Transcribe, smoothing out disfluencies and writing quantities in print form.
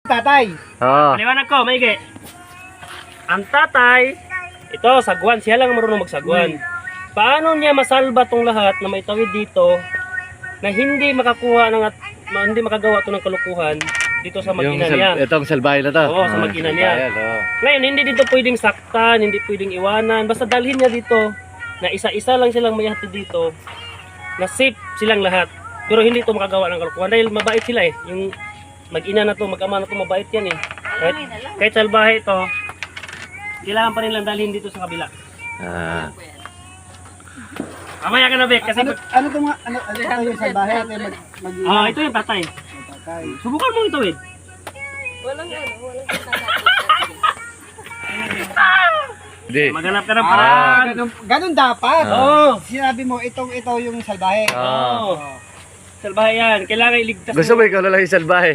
Tatay. Oo. Paliwanag ko, maigi. Ang tatay, ito, sagwan. Siya lang marunong magsagwan. Paano niya masalba tong lahat na maitawid dito na hindi makakuha ng hindi makagawa to ng kalukuhan dito sa mag-ina niya? Itong salbahe na to. Oo, sa mag-ina niya. Salbahe, oo. Ngayon, hindi dito pwedeng saktan, hindi pwedeng iwanan. Basta dalhin niya dito na isa-isa lang silang may hatid dito na safe silang lahat. Pero hindi to makagawa ng kalukuhan dahil mabait sila eh. Yung mag-ina na to, mag-ama na to, mabait yan eh. Kahit salbahe ito, kailangan pa rin lang dalhin dito sa kabila. Ah. Mamaya ka na, Bek. Kasi Ano to mga ano yung salbahe at ito yung tatay. tatay. Subukan mo itawid. Walang Hindi. Maghanap ka ng paraan. Ganun dapat. Oo. Sinabi mo ito yung salbahe. Oo. Salbahe yan. Kailangan iligtas Gusto mo. mo ikaw na lang yung salbahe.